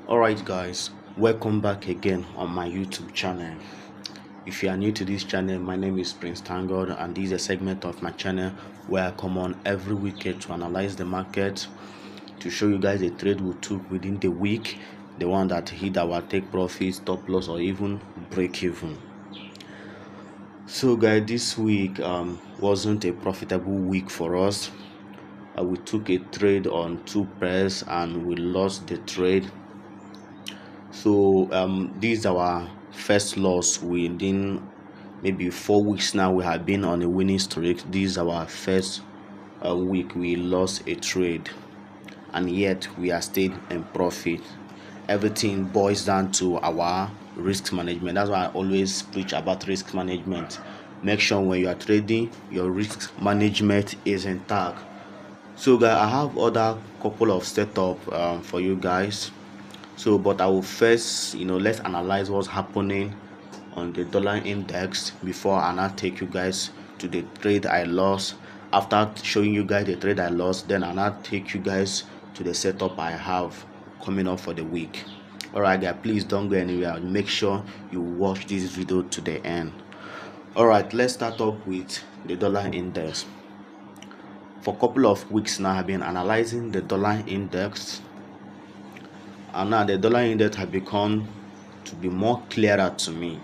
Alright guys, welcome back again on my YouTube channel. If you are new to this channel, my name is Prince Tangod, and this is a segment of my channel where I come on every weekend to analyze the market, to show you guys a trade we took within the week, the one that hit our take profit, stop loss, or even break even. So guys, this week wasn't a profitable week for us. We took a trade on 2 pairs and we lost the trade. So this is our first loss within maybe 4 weeks. Now we have been on a winning streak. This is our first week we lost a trade, and yet we are still in profit. Everything boils down to our risk management. That's why I always preach about risk management. Make sure when you are trading, your risk management is intact. So guys, I have other couple of setup for you guys. So but I will first let's analyze what's happening on the dollar index before I now take you guys to the trade I lost. After showing you guys the trade I lost, then I now take you guys to the setup I have coming up for the week. Alright guys, please don't go anywhere. Make sure you watch this video to the end. Alright, let's start off with the dollar index. For a couple of weeks now I've been analyzing the dollar index, and now the dollar index has become to be more clearer to me.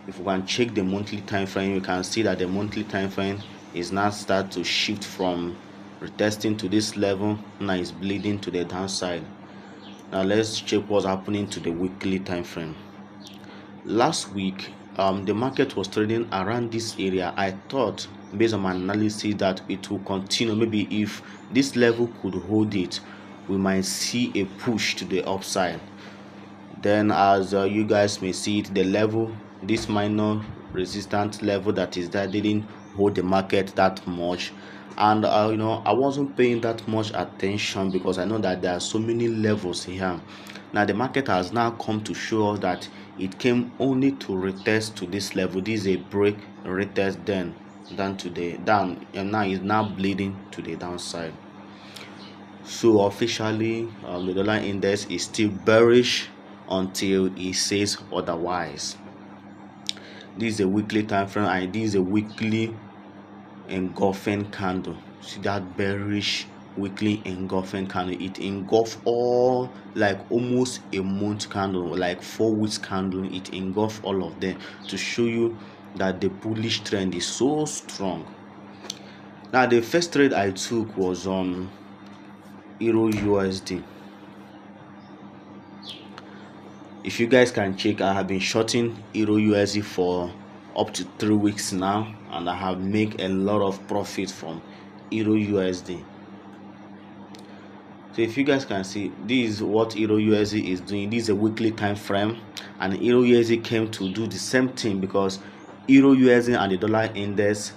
If we can check the monthly time frame, you can see that the monthly time frame is now start to shift from retesting to this level. Now it's bleeding to the downside. Now let's check what's happening to the weekly time frame. Last week the market was trading around this area. I thought, based on my analysis, that it will continue. Maybe if this level could hold it, we might see a push to the upside. Then as you guys may see it, the level, this minor resistance level that is there, didn't hold the market that much. And I wasn't paying that much attention because I know that there are so many levels here. Now the market has now come to show us that it came only to retest to this level. This is a break, retest, then down to the down, and now it's now bleeding to the downside. So officially the dollar index is still bearish until it says otherwise. This is a weekly time frame, and this is a weekly engulfing candle. See that bearish weekly engulfing candle? It engulfs all, like almost a month candle, like 4 weeks candle. It engulfs all of them to show you that the bullish trend is so strong. Now the first trade I took was on Euro USD. If you guys can check, I have been shorting Euro USD for up to 3 weeks now, and I have made a lot of profit from Euro USD. So if you guys can see, this is what Euro USD is doing. This is a weekly time frame, and Euro USD came to do the same thing, because Euro USD and the dollar index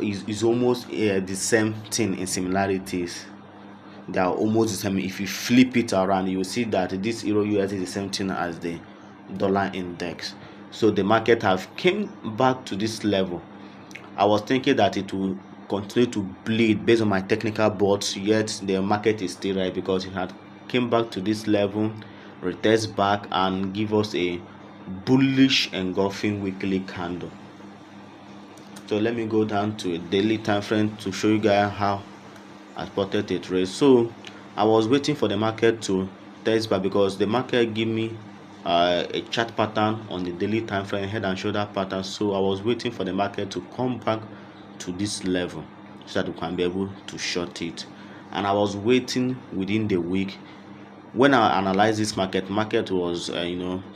is almost the same thing in similarities. They are almost the same. If you flip it around, you will see that this Euro USD is the same thing as the dollar index. So the market have came back to this level. I was thinking that it will continue to bleed based on my technical boards, yet the market is still right, because it had came back to this level, retest back, and give us a bullish engulfing weekly candle. So let me go down to a daily time frame to show you guys how I spotted a trade. So I was waiting for the market to test back, because the market give me a chart pattern on the daily time frame, head and shoulder pattern. So I was waiting for the market to come back to this level so that we can be able to short it. And I was waiting within the week. When I analyzed this market was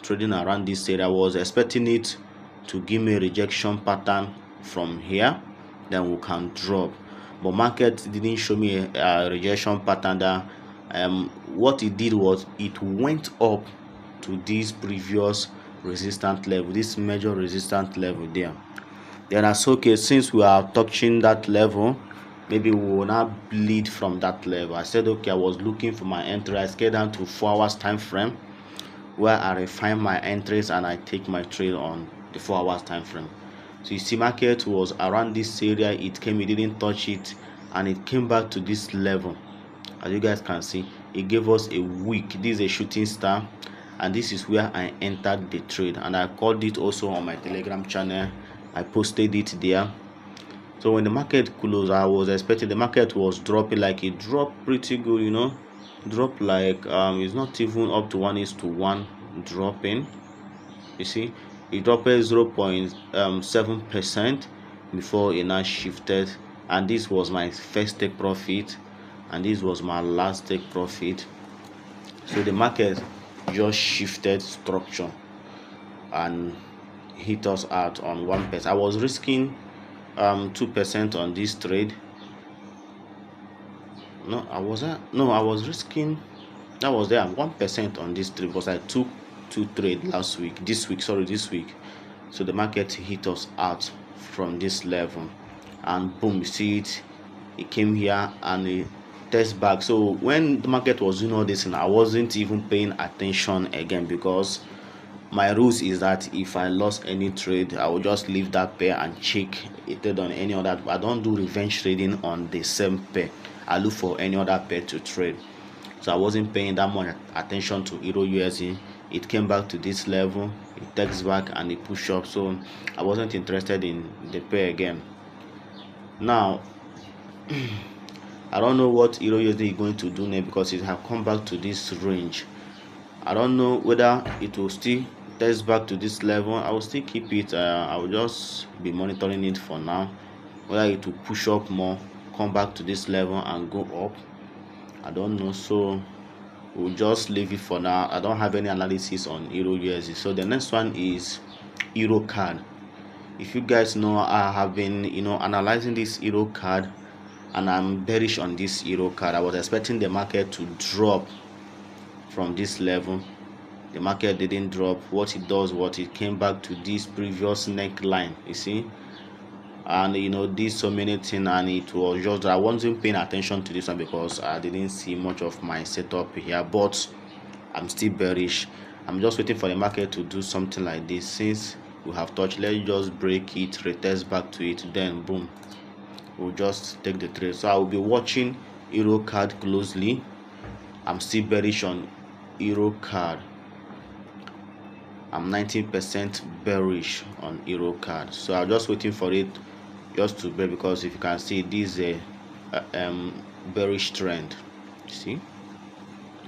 trading around this area. I was expecting it to give me a rejection pattern from here, then we can drop. But market didn't show me a rejection pattern. That what it did was it went up to this previous resistance level, this major resistance level there. Then I said, okay, since we are touching that level, maybe we will not bleed from that level. I said, okay, I was looking for my entry. I scaled down to 4 hours time frame, where I refine my entries and I take my trade on the 4 hours time frame. So you see, market was around this area. It came, it didn't touch it, and it came back to this level. As you guys can see, it gave us a wick. This is a shooting star, and this is where I entered the trade, and I called it also on my Telegram channel. I posted it there. So when the market closed, I was expecting the market was dropping, like it dropped pretty good, you know, drop like it's not even up to 1:1 dropping. You see, it dropped 0.7% before it now shifted, and this was my first take profit, and this was my last take profit. So the market just shifted structure and hit us out on 1%. I was risking 2% on this trade. I was risking, that was there 1% on this trade because I took 2 trades this week. So the market hit us out from this level, and boom, you see it came here and it test back. So when the market was doing all this, and I wasn't even paying attention again, because my rules is that if I lost any trade, I will just leave that pair and check it on any other. I don't do revenge trading on the same pair. I look for any other pair to trade. So I wasn't paying that much attention to Euro USD. It came back to this level, it takes back and it push up. So I wasn't interested in the pair again. Now I don't know what Euro USD is going to do now, because it have come back to this range. I don't know whether it will still test back to this level. I will still keep it. I will just be monitoring it for now, whether it will push up more, come back to this level and go up. I don't know, so we'll just leave it for now. I don't have any analysis on Euro USD. So the next one is Euro card. If you guys know, I have been analyzing this Euro card, and I'm bearish on this Euro card. I was expecting the market to drop from this level. The market didn't drop. What it does, it came back to this previous neckline, you see, and did so many things, and it was just, I wasn't paying attention to this one because I didn't see much of my setup here. But I'm still bearish. I'm just waiting for the market to do something like this. Since we have touched, let's just break it, retest back to it, then boom, we'll just take the trade. So I will be watching Euro card closely. I'm still bearish on Euro card. I'm 19% bearish on Euro card. So I'm just waiting for it just to break, because if you can see, this is a bearish trend. See,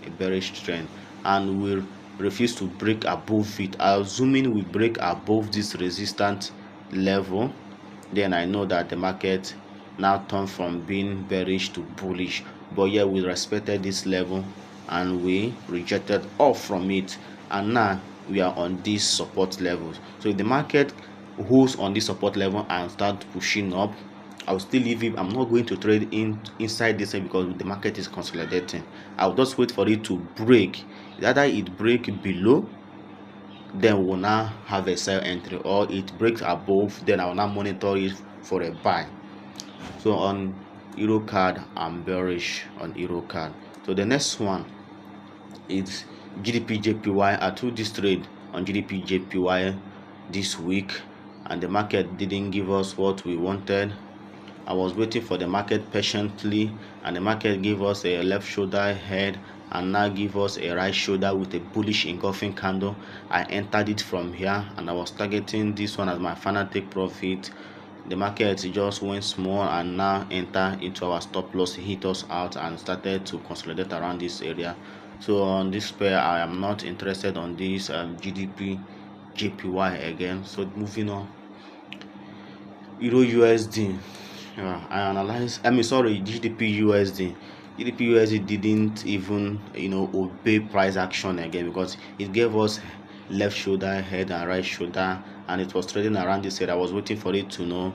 a bearish trend, and we'll refuse to break above it. Assuming we break above this resistance level, then I know that the market now turned from being bearish to bullish. But yeah, we respected this level and we rejected off from it, and now we are on these support levels. So if the market holds on this support level and start pushing up, I'll still leave it. I'm not going to trade inside this because the market is consolidating. I'll just wait for it to break. Either it break below, then we'll now have a sell entry, or it breaks above, then I will now monitor it for a buy. So on Euro card, I'm bearish on Euro card. So the next one is GDP-JPY. I took this trade on GDP-JPY this week, and the market didn't give us what we wanted. I was waiting for the market patiently, and the market gave us a left shoulder head and now give us a right shoulder with a bullish engulfing candle. I entered it from here, and I was targeting this one as my final take profit. The market just went small and now enter into our stop loss, hit us out and started to consolidate around this area. So on this pair, I am not interested on this GDP JPY again. So moving on, Euro USD. GDP USD. GDP USD didn't even obey price action again, because it gave us left shoulder head and right shoulder, and it was trading around this area. I was waiting for it to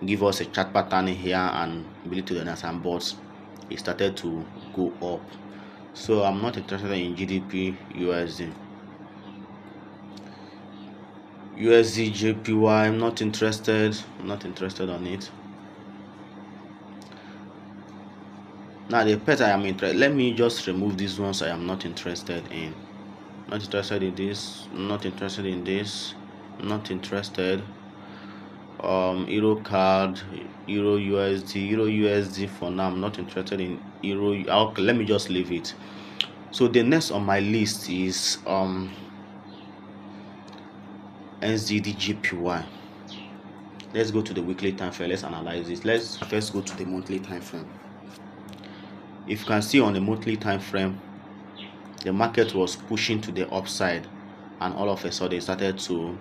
give us a chart pattern here and build to the next, but it started to go up. So I'm not interested in GDP USD. USDJPY, I'm not interested. I'm not interested on it. Now the pairs I am interested, let me just remove these ones I am not interested in. Not interested in this, not interested in this, not interested. Euro card, Euro USD for now. I'm not interested in Euro. Okay, let me just leave it. So the next on my list is NZDJPY. Let's go to the weekly time frame. Let's analyze this. Let's first go to the monthly time frame. If you can see on the monthly time frame, the market was pushing to the upside, and all of a sudden it started to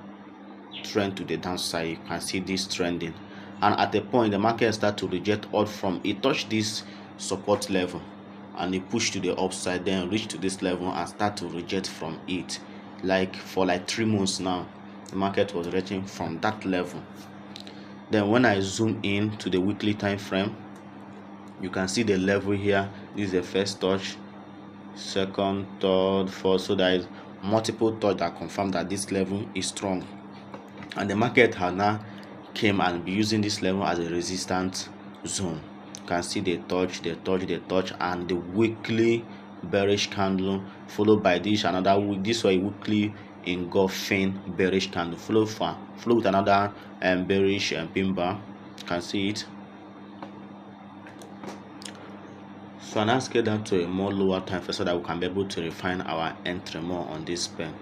trend to the downside. You can see this trending, and at a point the market started to reject all from it touched this support level and it pushed to the upside, then reached to this level and start to reject from it. Like for like 3 months now, the market was rejecting from that level. Then when I zoom in to the weekly time frame, you can see the level here. This is the first touch, second, third, fourth. So there is multiple touch that confirm that this level is strong, and the market has now came and be using this level as a resistance zone. You can see the touch, and the weekly bearish candle followed by this another week. This was a weekly engulfing bearish candle follow with another bearish pin bar. You can see it. So now scale down to a more lower time frame so that we can be able to refine our entry more on this pen.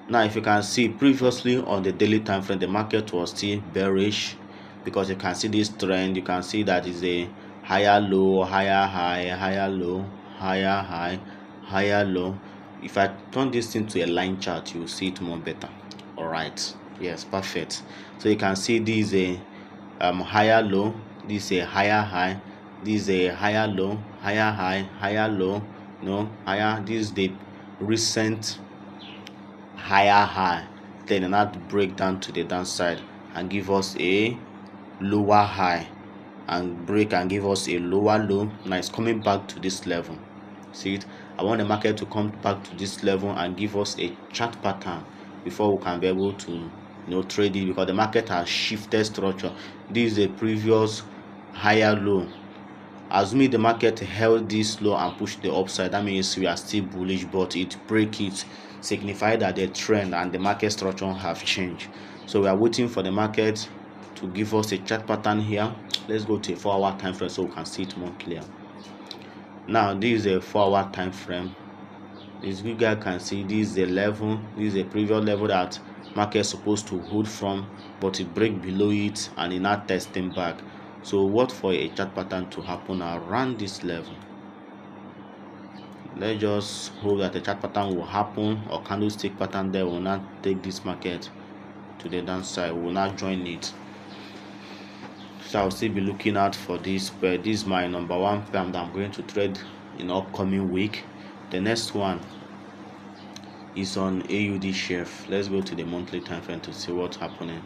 Now if you can see previously on the daily time frame, the market was still bearish, because you can see this trend. You can see that is a higher low, higher high, higher low, higher high, higher low. If I turn this into a line chart, you will see it more better. All right, yes, perfect. So you can see this is a higher low, this is a higher high, this is a higher low, higher high, higher low, no higher. This is the recent higher high, then another break down to the downside and give us a lower high and break and give us a lower low. Now it's coming back to this level. See it? I want the market to come back to this level and give us a chart pattern before we can be able to trade it, because the market has shifted structure. This is a previous higher low. Assuming the market held this low and pushed the upside, that means we are still bullish, but it break it signify that the trend and the market structure have changed. So we are waiting for the market to give us a chart pattern here. Let's go to a 4-hour time frame so we can see it more clear. Now this is a 4-hour time frame. As you guys can see, this is a level, this is a previous level that market is supposed to hold from, but it break below it and it not testing back. So what for a chart pattern to happen around this level? Let's just hope that the chart pattern will happen, or candlestick pattern there will not take this market to the downside, will not join it. So I'll still be looking out for this pair. This is my number 1 pair that I'm going to trade in upcoming week. The next one is on AUDCHF. Let's go to the monthly time frame to see what's happening.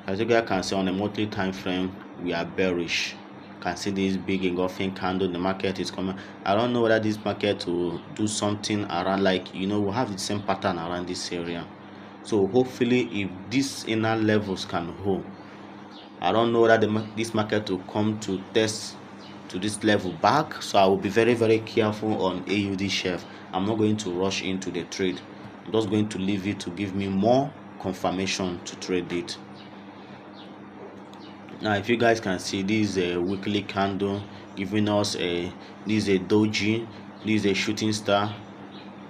As you guys can see on the monthly time frame, we are bearish. You can see this big engulfing candle. The market is coming. I don't know whether this market will do something around, like we'll have the same pattern around this area. So hopefully if these inner levels can hold, I don't know whether this market will come to test to this level back. So I will be very, very careful on AUDCHF. I'm not going to rush into the trade. I'm just going to leave it to give me more confirmation to trade it. Now if you guys can see, this is a weekly candle giving us this is a doji, this is a shooting star,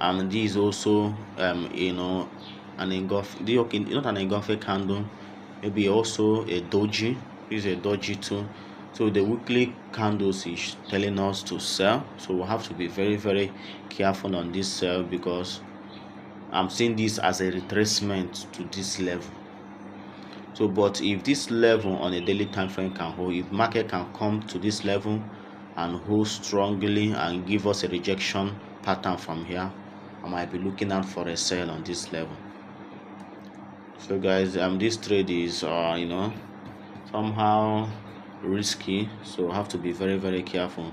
and this is also an engulf, not an engulfing candle, maybe also a doji. This is a doji too. So the weekly candles is telling us to sell, so we'll have to be very, very careful on this sell, because I'm seeing this as a retracement to this level. So but if this level on a daily time frame can hold, if market can come to this level and hold strongly and give us a rejection pattern from here, I might be looking out for a sell on this level. So guys, this trade is somehow risky, so I have to be very, very careful.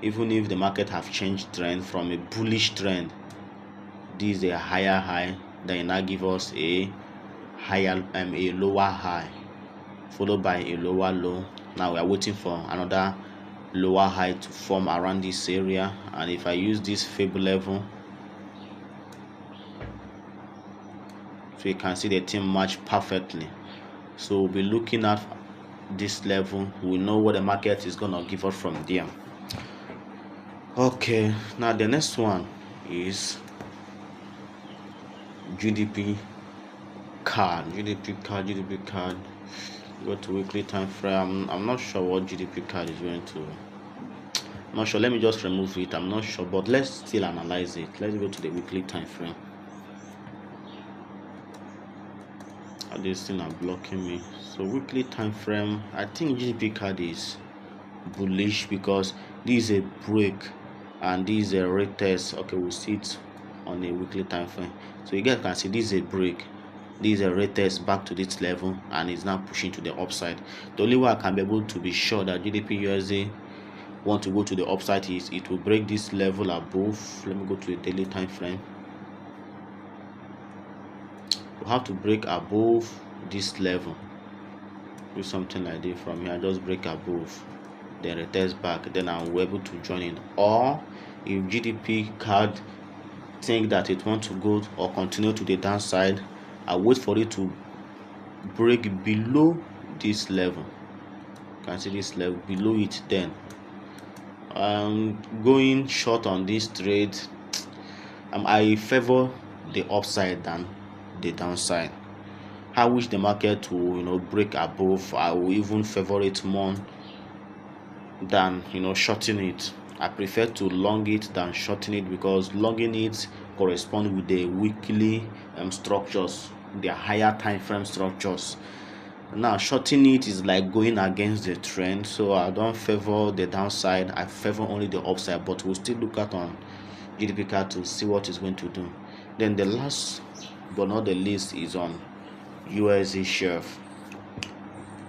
Even if the market have changed trend from a bullish trend, this is a higher high, then now give us a higher a lower high followed by a lower low. Now we are waiting for another lower high to form around this area, and if I use this Fib level, so you can see the thing match perfectly. So we'll be looking at this level. We know what the market is gonna give us from there. Okay, now the next one is GDP card. Go to weekly time frame. I'm not sure what GDP card is going to. I'm not sure. Let me just remove it. I'm not sure, but let's still analyze it. Let's go to the weekly time frame. This thing are blocking me. So weekly time frame, I think GDP card is bullish because this is a break and this is a retest. Okay, we'll see it on a weekly time frame. So you guys can see this is a break, this is a retest back to this level, and it's now pushing to the upside. The only way I can be able to be sure that GDP USD want to go to the upside is it will break this level above. Let me go to a daily time frame. We'll have to break above this level. Do something like this from here. Just break above, then retest back, then I'm able to join in. Or if GDP card think that it wants to go or continue to the downside, I wait for it to break below this level. You can see this level below it, then going short on this trade. I favor the upside than the downside. I wish the market to break above. I will even favor it more than shorting it. I prefer to long it than shorting it because longing it corresponds with the weekly structures, the higher time frame structures. Now shorting it is like going against the trend, so I don't favor the downside. I favor only the upside, but we'll still look at on GDP card to see what it's going to do. Then the last but not the least is on USDCHF.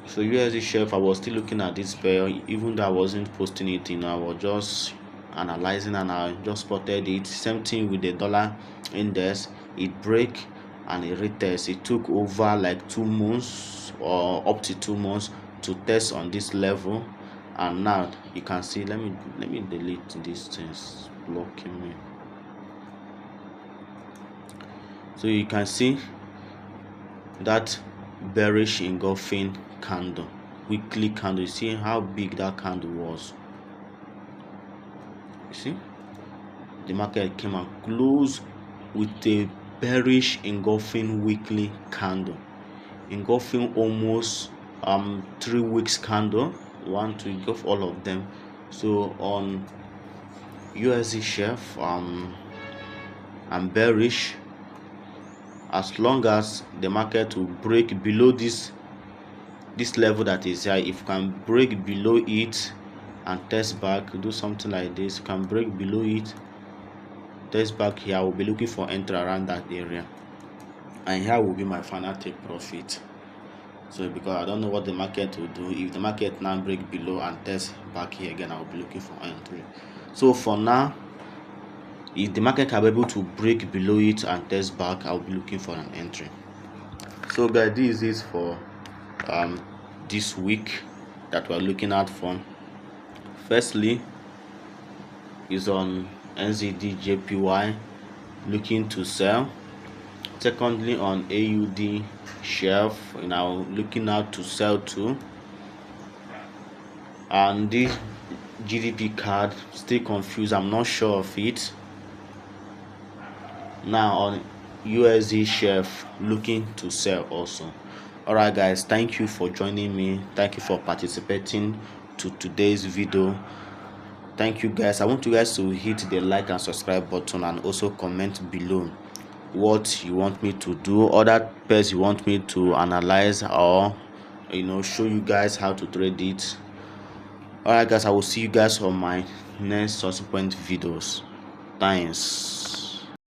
So USDCHF, I was still looking at this pair, even though I wasn't posting it. I was just analyzing and I just spotted it. Same thing with the dollar index. It break and it retest. It took over like 2 months or up to 2 months to test on this level, and now you can see. Let me delete these things blocking me. So you can see that bearish engulfing candle, weekly candle. You see how big that candle was. You see the market came and closed with a bearish engulfing weekly candle, engulfing almost 3 weeks candle. Want to engulf all of them. So on USDCHF, I'm bearish as long as the market will break below this level that is here. If you can break below it and test back, do something like this, you can break below it, test back here, I will be looking for entry around that area, and here will be my final take profit. So because I don't know what the market will do, if the market now break below and test back here again, I will be looking for entry. So for now, if the market can be able to break below it and test back, I'll be looking for an entry. So guys, this is for this week that we're looking at for. Firstly is on NZDJPY, looking to sell. Secondly on AUDCHF, looking out to sell too. And this GDP card, still confused, I'm not sure of it. Now on USDCHF, looking to sell also. Alright guys, thank you for joining me. Thank you for participating to today's video. Thank you guys. I want you guys to hit the like and subscribe button, and also comment below what you want me to do, other pairs you want me to analyze, or show you guys how to trade it. Alright guys, I will see you guys on my next subsequent videos. Thanks.